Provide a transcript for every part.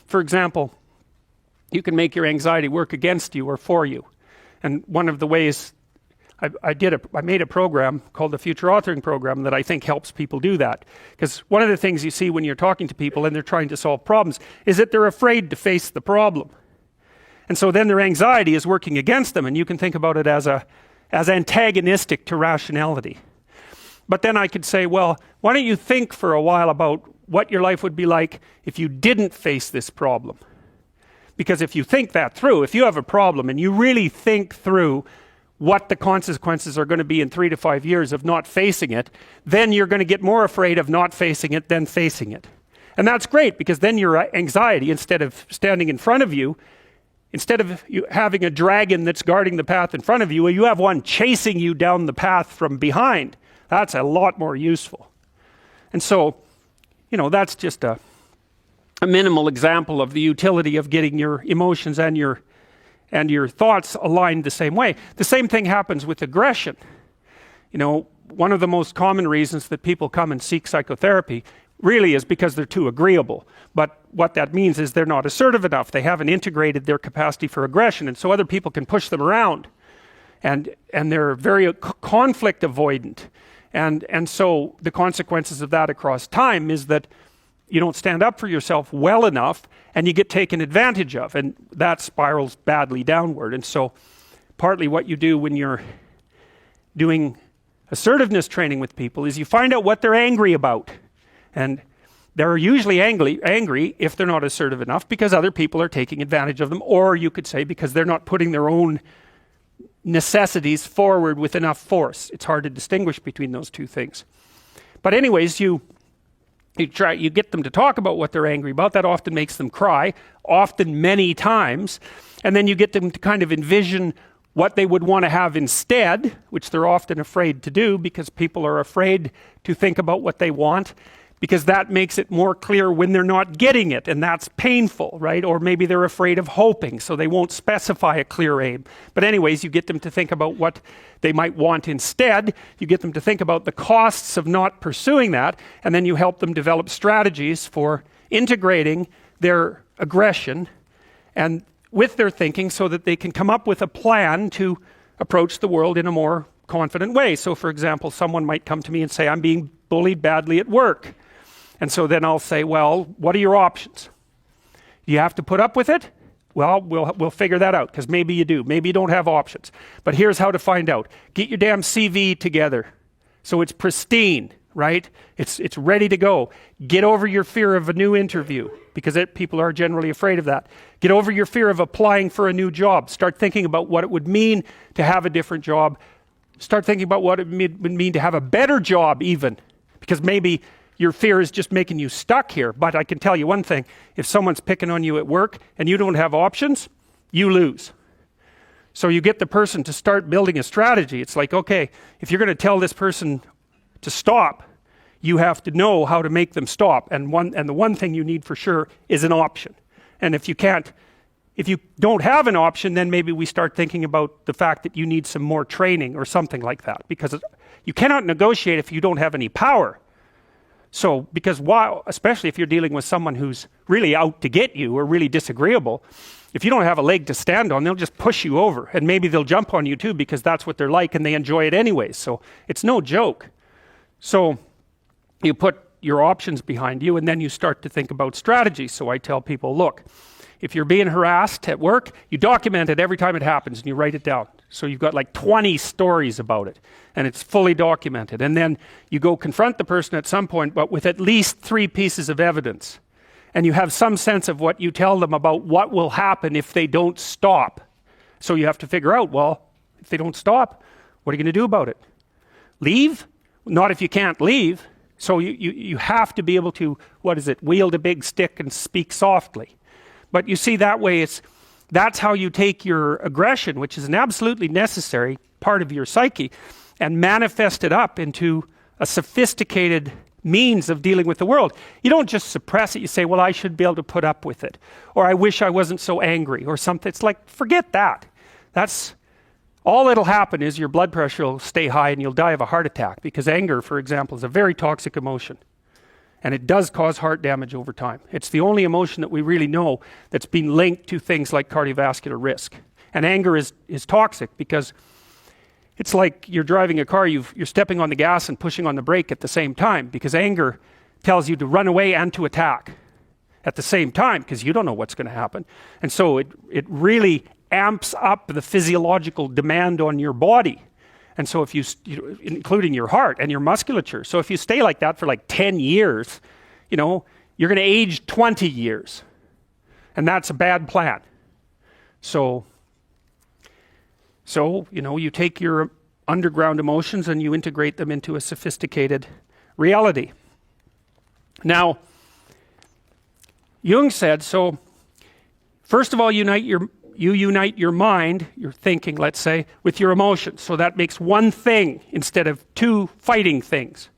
for example, you can make your anxiety work against you or for you. And one of the ways I made a program called the Future Authoring Program that I think helps people do that. Because one of the things you see when you're talking to people and they're trying to solve problems is that they're afraid to face the problem. And so then their anxiety is working against them, and you can think about it as antagonistic to rationality. But then I could say, well, why don't you think for a while about what your life would be like if you didn't face this problem? Because if you think that through, if you have a problem and you really think through what the consequences are going to be in 3 to 5 years of not facing it, then you're going to get more afraid of not facing it than facing it. And that's great, because then your anxiety, instead of standing in front of you, instead of you having a dragon that's guarding the path in front of you, you have one chasing you down the path from behind. That's a lot more useful. And so, that's just a minimal example of the utility of getting your emotions and your thoughts aligned the same way. The same thing happens with aggression. One of the most common reasons that people come and seek psychotherapy really is because they're too agreeable. But what that means is they're not assertive enough. They haven't integrated their capacity for aggression, and so other people can push them around. And they're very conflict avoidant. And so the consequences of that across time is that you don't stand up for yourself well enough, and you get taken advantage of, and that spirals badly downward. And so partly what you do when you're doing assertiveness training with people is you find out what they're angry about. And they're usually angry if they're not assertive enough because other people are taking advantage of them, or you could say because they're not putting their own necessities forward with enough force. It's hard to distinguish between those two things. But anyways, you get them to talk about what they're angry about. That often makes them cry, often many times. And then you get them to kind of envision what they would want to have instead, which they're often afraid to do because people are afraid to think about what they want, because that makes it more clear when they're not getting it, and that's painful, right? Or maybe they're afraid of hoping, so they won't specify a clear aim. But anyways, you get them to think about what they might want instead. You get them to think about the costs of not pursuing that, and then you help them develop strategies for integrating their aggression and with their thinking so that they can come up with a plan to approach the world in a more confident way. So for example, someone might come to me and say, I'm being bullied badly at work. And so then I'll say, well, what are your options? Do you have to put up with it? Well, we'll figure that out, because maybe you do. Maybe you don't have options. But here's how to find out. Get your damn CV together so it's pristine, right? It's ready to go. Get over your fear of a new interview, because people are generally afraid of that. Get over your fear of applying for a new job. Start thinking about what it would mean to have a different job. Start thinking about what it would mean to have a better job even, because maybe your fear is just making you stuck here. But I can tell you one thing, if someone's picking on you at work and you don't have options, you lose. So you get the person to start building a strategy. It's like, okay, if you're going to tell this person to stop, you have to know how to make them stop. And the one thing you need for sure is an option. And if you don't have an option, then maybe we start thinking about the fact that you need some more training or something like that, because you cannot negotiate if you don't have any power. So, because especially if you're dealing with someone who's really out to get you or really disagreeable, if you don't have a leg to stand on, they'll just push you over, and maybe they'll jump on you too, because that's what they're like and they enjoy it anyways. So it's no joke. So you put your options behind you, and then you start to think about strategy. So I tell people, look, if you're being harassed at work, you document it every time it happens and you write it down. So you've got like 20 stories about it, and it's fully documented. And then you go confront the person at some point, but with at least 3 pieces of evidence. And you have some sense of what you tell them about what will happen if they don't stop. So you have to figure out, well, if they don't stop, what are you going to do about it? Leave? Not if you can't leave. So you have to be able to, wield a big stick and speak softly. But you see, that way that's how you take your aggression, which is an absolutely necessary part of your psyche, and manifest it up into a sophisticated means of dealing with the world. You don't just suppress it. You say, well, I should be able to put up with it, or I wish I wasn't so angry, or something. It's like, forget that. That's all that'll happen is your blood pressure will stay high and you'll die of a heart attack, because anger, for example, is a very toxic emotion. And it does cause heart damage over time. It's the only emotion that we really know that's been linked to things like cardiovascular risk. And anger is toxic because it's like you're driving a car, you're stepping on the gas and pushing on the brake at the same time, because anger tells you to run away and to attack at the same time, because you don't know what's going to happen. And so it really amps up the physiological demand on your body. And so if you, including your heart and your musculature. So if you stay like that for like 10 years, you're going to age 20 years. And that's a bad plan. So you take your underground emotions and you integrate them into a sophisticated reality. Now, Jung said, so first of all, you unite your mind, your thinking, let's say, with your emotions. So that makes one thing instead of two fighting things.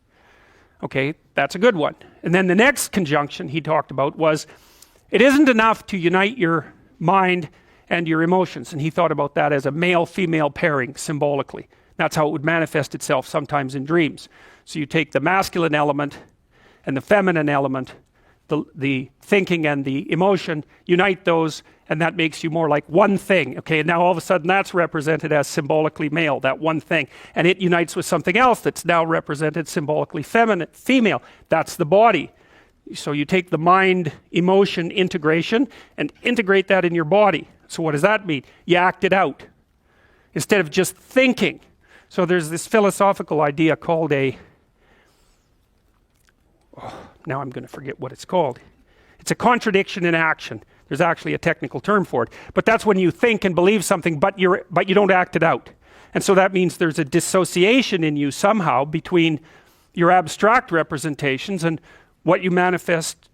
Okay, that's a good one. And then the next conjunction he talked about was, it isn't enough to unite your mind and your emotions. And he thought about that as a male-female pairing symbolically. That's how it would manifest itself sometimes in dreams. So you take the masculine element and the feminine element, the thinking and the emotion, unite those, and that makes you more like one thing. Okay, and now all of a sudden that's represented as symbolically male, that one thing. And it unites with something else that's now represented symbolically female. That's the body. So you take the mind, emotion integration and integrate that in your body. So what does that mean? You act it out instead of just thinking. So there's this philosophical idea called now I'm going to forget what it's called. It's a contradiction in action. There's actually a technical term for it. But that's when you think and believe something, but you don't act it out. And so that means there's a dissociation in you somehow between your abstract representations and what you manifest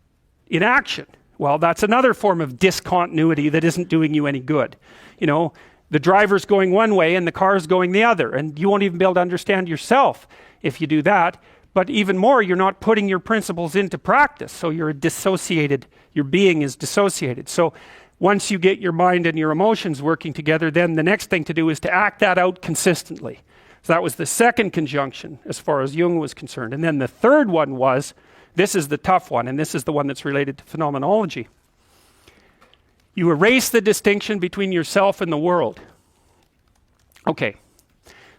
in action. Well, that's another form of discontinuity that isn't doing you any good. The driver's going one way and the car's going the other, and you won't even be able to understand yourself if you do that. But even more, you're not putting your principles into practice. So you're dissociated, your being is dissociated. So once you get your mind and your emotions working together, then the next thing to do is to act that out consistently. So that was the second conjunction as far as Jung was concerned. And then the third one was, this is the tough one, and this is the one that's related to phenomenology. You erase the distinction between yourself and the world. Okay.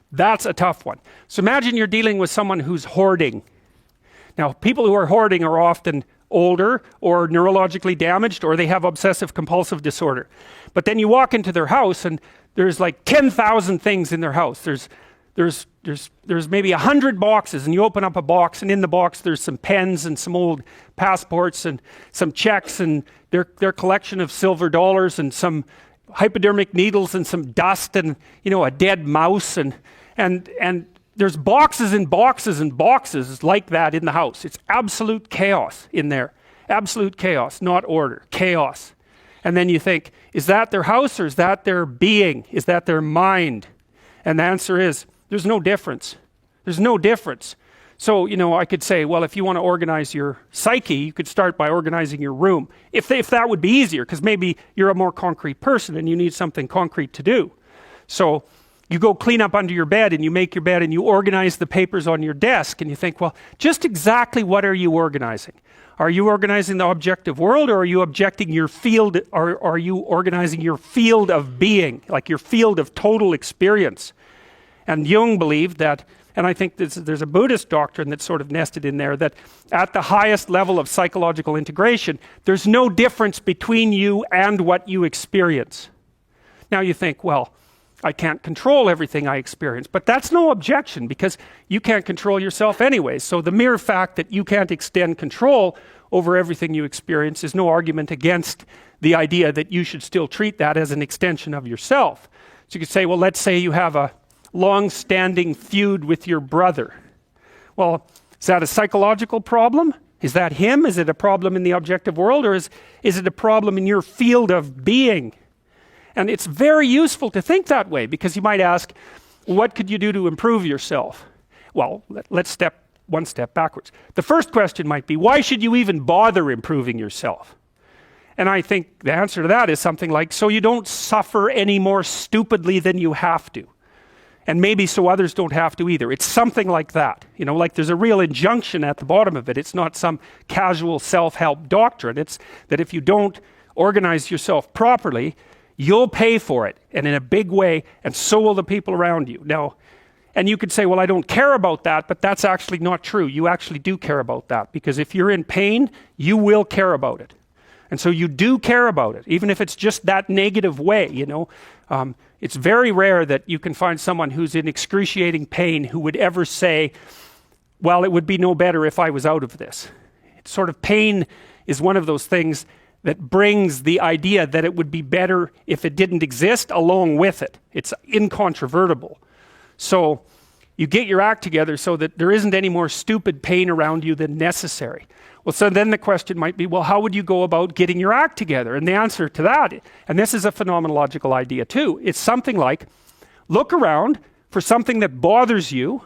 That's a tough one. So imagine you're dealing with someone who's hoarding. Now, people who are hoarding are often older or neurologically damaged, or they have obsessive compulsive disorder. But then you walk into their house and there's like 10,000 things in their house. There's maybe 100 boxes, and you open up a box, and in the box there's some pens and some old passports and some checks and their collection of silver dollars and some hypodermic needles and some dust and a dead mouse and there's boxes and boxes and boxes like that in the house. It's absolute chaos in there. Absolute chaos, not order, chaos. And then you think, is that their house or is that their being? Is that their mind? And the answer is, there's no difference. There's no difference. So, I could say, well, if you want to organize your psyche, you could start by organizing your room. If that would be easier, because maybe you're a more concrete person and you need something concrete to do. So you go clean up under your bed and you make your bed and you organize the papers on your desk and you think, well, just exactly what are you organizing? Are you organizing the objective world, or are you objecting your field, or are you organizing your field of being, like your field of total experience? And Jung believed that, and I think there's a Buddhist doctrine that's sort of nested in there, that at the highest level of psychological integration, there's no difference between you and what you experience. Now you think, well, I can't control everything I experience, but that's no objection, because you can't control yourself anyway. So the mere fact that you can't extend control over everything you experience is no argument against the idea that you should still treat that as an extension of yourself. So you could say, well, let's say you have a long-standing feud with your brother. Well, is that a psychological problem? Is that him? Is it a problem in the objective world, or is it a problem in your field of being? And it's very useful to think that way, because you might ask, what could you do to improve yourself? Well, let's step one step backwards. The first question might be, why should you even bother improving yourself? And I think the answer to that is something like, so you don't suffer any more stupidly than you have to. and maybe so others don't have to either. It's something like that. You know, like there's a real injunction at the bottom of it. It's not some casual self-help doctrine. It's that if you don't organize yourself properly, you'll pay for it, and in a big way, and so will the people around you. Now, and you could say, well, I don't care about that, but that's actually not true. You actually do care about that, because if you're in pain, you will care about it. And so you do care about it, even if it's just that negative way, you know. It's very rare that you can find someone who's in excruciating pain who would ever say, well, it would be no better if I was out of this. It's sort of pain is one of those things that brings the idea that it would be better if it didn't exist along with it. It's incontrovertible. So you get your act together so that there isn't any more stupid pain around you than necessary. Well, so then the question might be, well, how would you go about getting your act together? And the answer to that, and this is a phenomenological idea too, it's something like, look around for something that bothers you